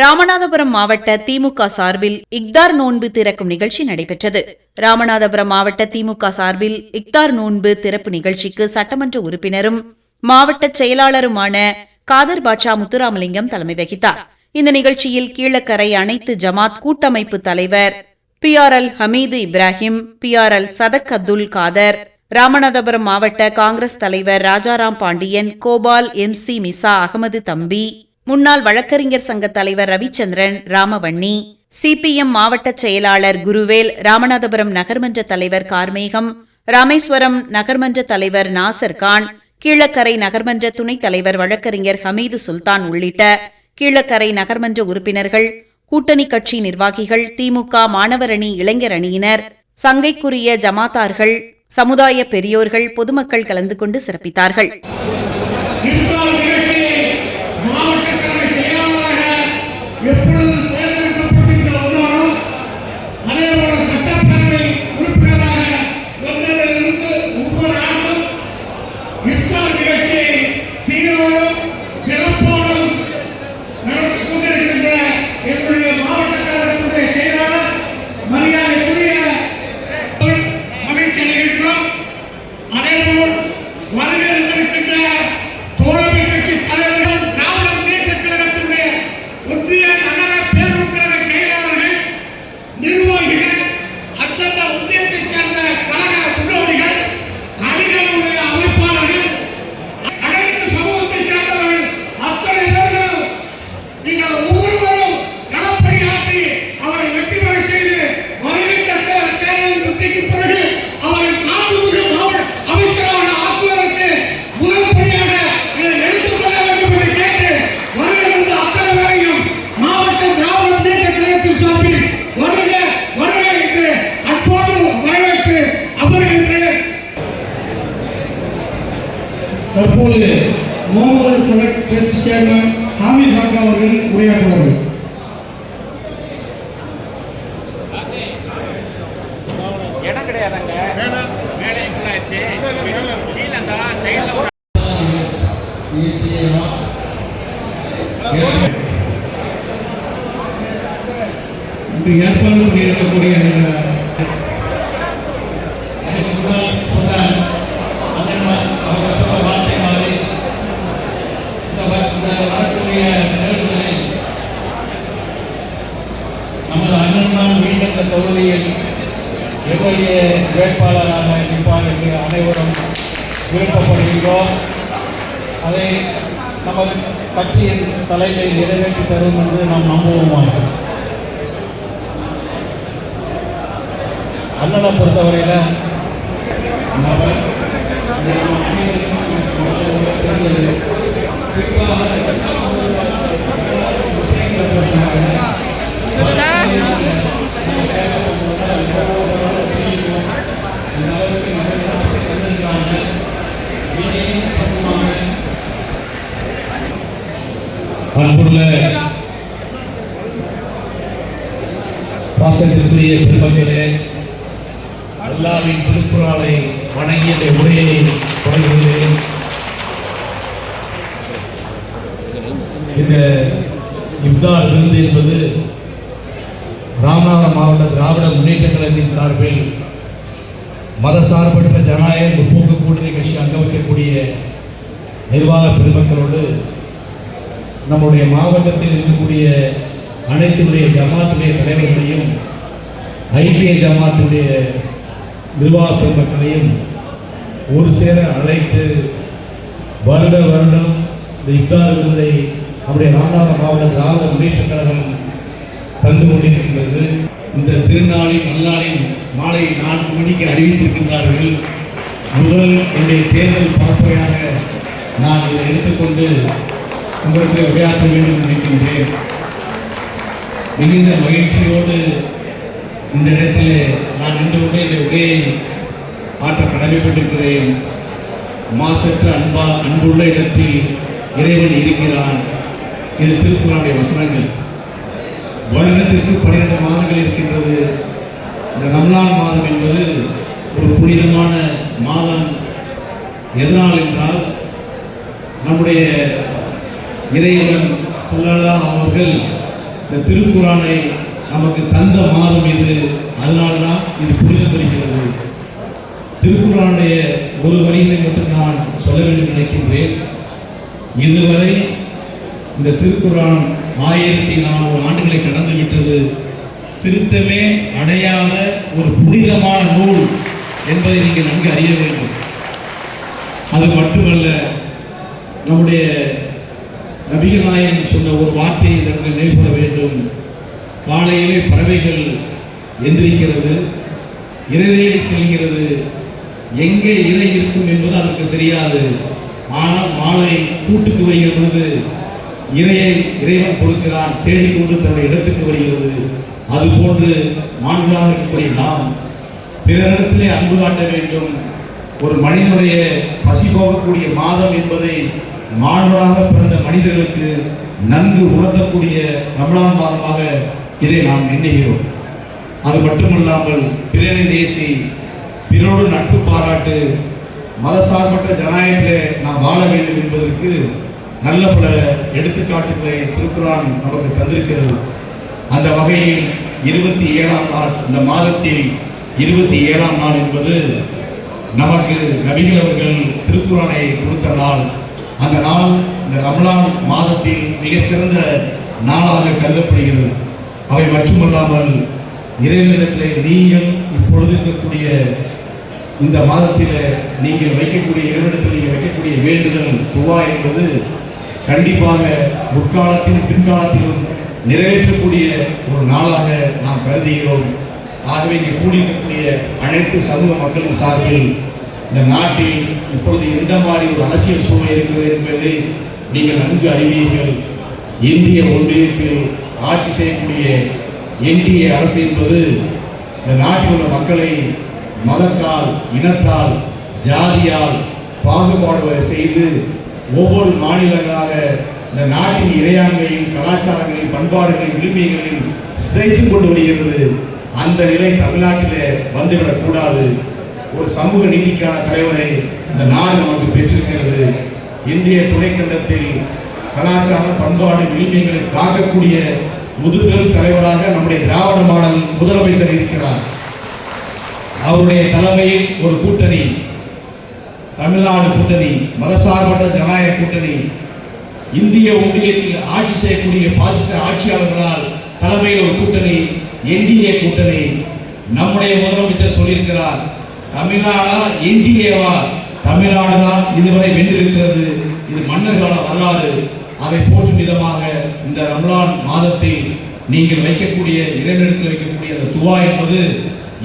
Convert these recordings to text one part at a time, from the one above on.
ராமநாதபுரம் மாவட்ட திமுக சார்பில் இக்தார் நோன்பு திறக்கும் நிகழ்ச்சி நடைபெற்றது. ராமநாதபுரம் மாவட்ட திமுக சார்பில் இக்தார் நோன்பு திறப்பு நிகழ்ச்சிக்கு சட்டமன்ற உறுப்பினரும் மாவட்ட செயலாளருமான காதர் பாட்சா முத்துராமலிங்கம் தலைமை வகித்தார். இந்த நிகழ்ச்சியில் கீழக்கரை அனைத்து ஜமாத் கூட்டமைப்பு தலைவர் PRL ஹமீது இப்ராஹிம், PRL சதக் அப்துல் காதர், ராமநாதபுரம் மாவட்ட காங்கிரஸ் தலைவர் ராஜாராம் பாண்டியன், கோபால், MC மிசா அகமது தம்பி, முன்னாள் வழக்கறிஞர் சங்க தலைவர் ரவிச்சந்திரன், ராமவண்ணி, CPM மாவட்ட செயலாளர் குருவேல், ராமநாதபுரம் நகர்மன்ற தலைவர் கார்மேகம், ராமேஸ்வரம் நகர்மன்ற தலைவர் நாசர்கான், கீழக்கரை நகர்மன்ற துணைத் தலைவர் வழக்கறிஞர் ஹமீது சுல்தான் உள்ளிட்ட கீழக்கரை நகர்மன்ற உறுப்பினர்கள், கூட்டணி கட்சி நிர்வாகிகள், திமுக மாணவர் அணி, இளைஞர் அணியினர், சங்கைக்குரிய ஜமாத்தார்கள், சமுதாய பெரியோர்கள், பொதுமக்கள் கலந்து கொண்டு சிறப்பித்தார்கள். தற்போது முகமது சதக் ட்ரஸ்ட் சேர்மன் ஹாமித் ஹாக்கா அவர்கள் உரையாற்றுவார்கள். இன்று ஏற்பாடு பண்ணியிருக்கக்கூடிய நமது அண்ணன் மீண்டும் தொகுதியில் எம்எல்ஏ வேட்பாளராக நிற்பார் என்று அனைவரும் விருப்பப்படுகின்றோம். அதை நமது கட்சியின் தலைமை நிறைவேற்றி தரும் என்று நாம் நம்புவோமாக. அண்ணனை பொறுத்தவரையில் அன்புள்ள பாசத்திற்குரிய பெருமக்களே, அல்லாஹ்வின் திருக்குர்ஆனை வணங்கிய உரையை தொடங்குகிறேன். இந்த இஃப்தார் விருந்து என்பது ராமநாதபுரம் மாவட்ட திராவிட முன்னேற்ற கழகத்தின் சார்பில் மதசார்பற்ற ஜனநாயக முற்போக்கு கூட்டணி கட்சி அங்க வைக்கக்கூடிய நிர்வாக பெருமக்களோடு நம்முடைய மாவட்டத்தில் இருக்கக்கூடிய அனைத்துடைய ஜமாத்துடைய தலைவர்களையும் ஐக்கிய ஜமாத்துடைய நிர்வாக பெருமக்களையும் ஒரு சேர அழைத்து வருடம் இந்த இஃப்தார் விருதை நம்முடைய ராமநாதபுரம் மாவட்ட திராவிட முன்னேற்ற கழகம் தந்து கொண்டிருக்கின்றது. இந்த திருநாளின் நல்லாளின் மாலை 4 மணிக்கு அறிவித்திருக்கின்றார்கள். முதல் என்னுடைய தேர்தல் பார்வையாக நான் இதை எடுத்துக்கொண்டு உங்களுக்கு உரையாற்ற வேண்டும் நினைக்கின்றேன். மிகுந்த மகிழ்ச்சியோடு இந்த இடத்தில் நான் நின்று கொண்டு இந்த உரையை ஆற்ற கடமைப்பட்டிருக்கிறேன். மாசற்ற அன்புள்ள இடத்தில் இறைவன் இருக்கிறான். இது திருக்குர்ஆனுடைய வசனங்கள். வருடத்திற்கு 12 மாதங்கள் இருக்கின்றது. இந்த ரம்லான் மாதம் என்பது ஒரு புனிதமான மாதம். எதனால் என்றால் நம்முடைய இறைவன் ஸல்லல்லாஹு அவர்கள் இந்த திருக்குறானை நமக்கு தந்த மாதம் இது. அதனால்தான் இது புரிந்து வருகிறது. திருக்குறானுடைய ஒரு வரியை மட்டும் நான் சொல்ல வேண்டும் நினைக்கின்றேன். இதுவரை இந்த திருக்குறான் 1400 ஆண்டுகளை கடந்து விட்டது. திருத்தமே அடையாத ஒரு புனிதமான நூல் என்பதை நீங்கள் நன்கு அறிய வேண்டும். அது மட்டுமல்ல, நம்முடைய நபிகள் நாயகம் சொன்ன ஒரு வார்த்தையை இதற்கு நினைவுபட வேண்டும். காலையிலே பறவைகள் எந்திரிக்கிறது, இறைவேடி செல்கிறது. எங்கே இறை இருக்கும் என்பது அதற்கு தெரியாது. ஆனால் மாலை கூட்டுக்கு வருகிற பொழுது இறையை இறைவன் கொடுக்கிறான், தேடிக்கொண்டு தன்னுடைய இடத்துக்கு வருகிறது. அதுபோன்று மாண்புகளாக இருக்கக்கூடிய நாம் பிறரிடத்திலே அன்பு காட்ட வேண்டும். ஒரு மனிதனுடைய பசி போகக்கூடிய மாதம் என்பதை மாண்புகளாக பிறந்த மனிதர்களுக்கு நன்கு உணர்த்தக்கூடிய ரமலான் மாதமாக இதை நாம் எண்ணுகிறோம். அது மட்டுமல்லாமல் பிறரை நேசி, பிறரோடு நட்பு பாராட்டு, மதசார்பற்ற ஜனநாயகத்திலே நாம் வாழ வேண்டும் என்பதற்கு நல்ல பல எடுத்துக்காட்டுகளை திருக்குறான் நமக்கு தந்திருக்கிறது. அந்த வகையில் 27ஆம் நாள், இந்த மாதத்தில் 27ஆம் நாள் என்பது நமக்கு நபிகள் அவர்கள் திருக்குறானை கொடுத்த நாள். அந்த நாள் இந்த ரமலான் மாதத்தில் மிக சிறந்த நாளாக கருதப்படுகிறது. அவை மட்டுமல்லாமல் இறைவனிடத்திலே நீங்கள் இப்பொழுது இருக்கக்கூடிய இந்த மாதத்தில் நீங்கள் வைக்கக்கூடிய இறைவனிடத்தில் நீங்கள் வைக்கக்கூடிய வேண்டுதல் துவா என்பது கண்டிப்பாக முற்காலத்திலும் பிற்காலத்திலும் நிறைவேற்றக்கூடிய ஒரு நாளாக நாம் கருதுகிறோம். ஆகவே இங்கே கூடியிருக்கக்கூடிய அனைத்து சமூக மக்களின் சார்பில் இந்த நாட்டில் இப்பொழுது எந்த மாதிரி ஒரு அரசியல் சூழ்நிலை இருக்கிறது என்பதை நீங்கள் நன்கு அறிவீர்கள். இந்திய ஒன்றியத்தில் ஆட்சி செய்யக்கூடிய என்டிஏ அரசு என்பது இந்த நாட்டில் உள்ள மக்களை மதத்தால், இனத்தால், ஜாதியால் பாகுபாடு செய்து ஒவ்வொரு மாநிலங்களாக இந்த நாட்டின் இறையாண்மையும் கலாச்சாரங்களையும் பண்பாடுகளையும் உரிமைகளையும் சிதைத்துக் கொண்டு வருகிறது. அந்த நிலை தமிழ்நாட்டிலே வந்துவிடக்கூடாது. ஒரு சமூக நீதிக்கான தலைவரை இந்த நாடு நமக்கு பெற்றிருக்கிறது. இந்திய துணைக்கண்டத்தில் கலாச்சார பண்பாடு உரிமைகளை காக்கக்கூடிய முதுபெரும் தலைவராக நம்முடைய திராவிட மாடல் முதலமைச்சர் இருக்கிறார். அவருடைய தலைமையில் ஒரு கூட்டணி, தமிழ்நாடு கூட்டணி, மதசார்பற்ற ஜனநாயக கூட்டணி, இந்திய ஒன்றியத்தில் ஆட்சி செய்யக்கூடிய பாசிச ஆட்சியாளர்களால் தலைமையில் ஒரு கூட்டணி, என்டிஏ கூட்டணி. நம்முடைய முதலமைச்சர் சொல்லியிருக்கிறார், தமிழ்நாடா என்டிஏவா? தமிழ்நாடு தான் இதுவரை வென்றிருக்கிறது. இது மன்னர் கால வரலாறு. அதை போற்றும் விதமாக இந்த ரமலான் மாதத்தில் நீங்கள் வைக்கக்கூடிய இறைவனிடத்தில் வைக்கக்கூடிய அந்த துவா என்பது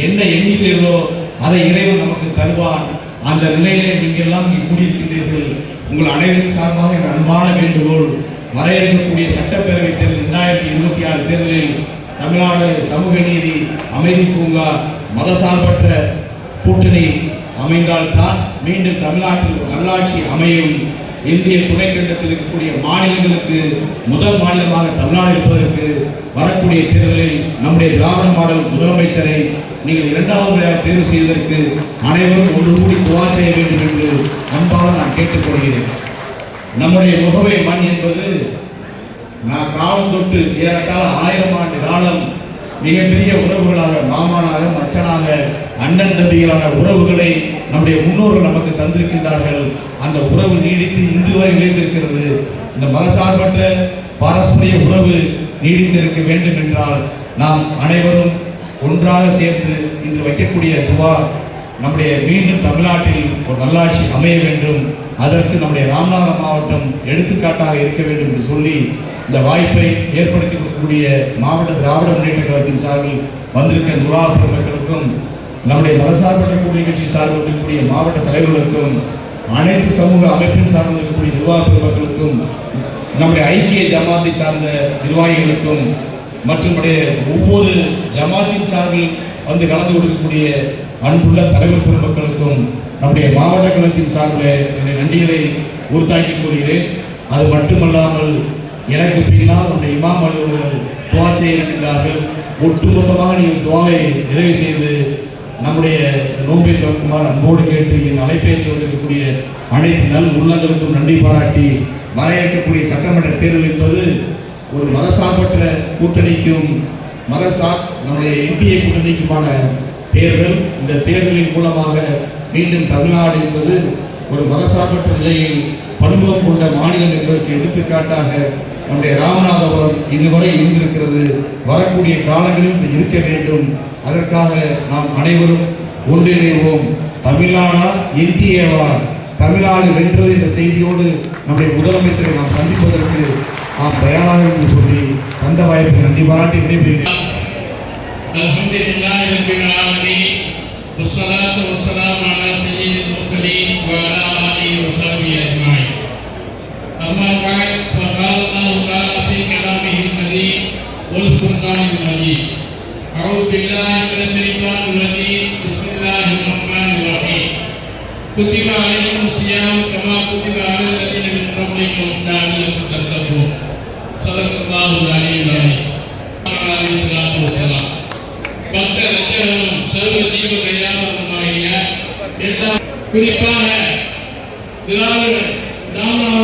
என்ன எண்ணிக்கைகளோ அதை இறைவன் நமக்கு தருவான். அந்த நிலையிலே நீங்கள் எல்லாம் இங்கே கூடியிருக்கின்றீர்கள். உங்கள் அனைவரின் சார்பாக என் அன்பான வேண்டுகோள், வர இருக்கக்கூடிய சட்டப்பேரவை தேர்தல் 2026 தேர்தலில் தமிழ்நாடு சமூக நீதி அமைதி பூங்கா மதசார்பற்ற கூட்டணி அமைந்தால்தான் மீண்டும் தமிழ்நாட்டில் நல்லாட்சி அமையும். இந்திய துணைக்கண்டத்தில் இருக்கக்கூடிய மாநிலங்களுக்கு முதல் மாநிலமாக தமிழ்நாடு இருப்பதற்கு வரக்கூடிய தேர்தலில் நம்முடைய திராவிட மாடல் முதலமைச்சரை நீங்கள் 2வது முறையாக தேர்வு செய்வதற்கு அனைவரும் ஒன்று கூடி துவா செய்ய வேண்டும் என்று அன்பாக நான் கேட்டுக்கொள்கிறேன். நம்முடைய முகவை மண் என்பது நான் காலம் தொட்டு ஏறத்தாழ 1000 ஆண்டு காலம் மிகப்பெரிய உறவுகளாக, மாமனாக, மச்சனாக, அண்ணன் தம்பிகளான உறவுகளை நம்முடைய முன்னோர்கள் நமக்கு தந்திருக்கின்றார்கள். அந்த உறவு நீடித்து இன்று வரை நிலைத்திருக்கிறது. இந்த மதசார்பற்ற பாரஸ்பரிய உறவு நீடித்திருக்க வேண்டும் என்றால் நாம் அனைவரும் ஒன்றாக சேர்ந்து இன்று வைக்கக்கூடிய துவா நம்முடைய மீண்டும் தமிழ்நாட்டில் ஒரு நல்லாட்சி அமைய வேண்டும். அதற்கு நம்முடைய ராமநாதபுரம் மாவட்டம் எடுத்துக்காட்டாக இருக்க வேண்டும் என்று சொல்லி இந்த வாய்ப்பை ஏற்படுத்தி கொடுக்கக்கூடிய மாவட்ட திராவிட முன்னேற்ற கழகத்தின் சார்பில் வந்திருக்கிற நூறாவது பெருமக்களுக்கும், நம்முடைய மதசார்பற்ற கூட்டணி கட்சியின் சார்பில் இருக்கக்கூடிய மாவட்ட தலைவர்களுக்கும், அனைத்து சமூக அமைப்பின் சார்பில் இருக்கக்கூடிய நிர்வாக பெருமக்களுக்கும், நம்முடைய ஐக்கிய ஜமாத்தை சார்ந்த நிர்வாகிகளுக்கும் மற்றும் ஒவ்வொரு ஜமாத்தின் சார்பில் வந்து கலந்து கொடுக்கக்கூடிய அன்புள்ள தலைவர் பெருமக்களுக்கும் நம்முடைய மாவட்ட கழகத்தின் சார்பில் என்னுடைய நன்றிகளை உறுத்தாக்கிக் கொள்கிறேன். அது மட்டுமல்லாமல் எனக்கு பின்னால் நம்முடைய இமாம் அலுவலர்கள் துவா செய்ய இருக்கின்றார்கள். ஒட்டுமொத்தமாக நீங்கள் துவாவை நிறைவு செய்து நம்முடைய நோன்பை திறக்குமாறு அன்போடு கேட்டு என் அழைப்பேற்று வந்திருக்கக்கூடிய அனைத்து நல் உள்ளங்களுக்கும் நன்றி பாராட்டி, வர இருக்கக்கூடிய சட்டமன்ற தேர்தல் என்பது ஒரு மதசார்பற்ற கூட்டணிக்கும் நம்முடைய என்டிஏ கூட்டணிக்குமான தேர்தல். இந்த தேர்தலின் மூலமாக மீண்டும் தமிழ்நாடு என்பது ஒரு மதசார்பற்ற நிலையில் பன்முகம் கொண்ட மாநிலம் என்பதற்கு எடுத்துக்காட்டாக நம்முடைய ராமநாதபுரம் இதுவரை இருந்திருக்கிறது. வரக்கூடிய காலங்களில் இது இருக்க வேண்டும். அதற்காக நாம் அனைவரும் ஒன்றிணைவோம். தமிழ்நாடா என்டிஏவா, தமிழ்நாடு வென்றது என்ற செய்தியோடு நம்முடைய முதலமைச்சரை நாம் சந்திப்பதற்கு நாம் தயாராக என்று சொல்லி தந்த வாய்ப்பை நன்றி பாராட்டி விடைபெறுகிறேன். அல்ஹம்துலில்லாஹி ரப்பில் ஆலமீன் வஸ்ஸலாத்து வஸ்ஸலாமு அலா ஸய்யிதில் முர்ஸலீன் வ அலா ஆலிஹி வ ஸஹ்பிஹி அஜ்மாஈன். அம்மா பஅத் ஃபகால அல்லாஹு தஆலா ஃபீ கலாமிஹில் கரீம் வல் ஃபுர்கானில் மஜீத். அஊது பில்லாஹி மினஷ் ஷைத்தானிர் ரஜீம். பிஸ்மில்லாஹிர் ரஹ்மானிர் ரஹீம். குத்திப அலைக்குமுஸ் ஸியாம் கமா குத்திப அலல் லதீன மின் கப்லிக்கும் லஅல்லக்கும் தத்தகூன். ஸல்லல்லாஹு அலைஹி வஸல்லம். பக்த லட்சணம் சர்வ ஜீவ தயாரமாகிய எல்லா குறிப்பாக திராவிட ராமநாத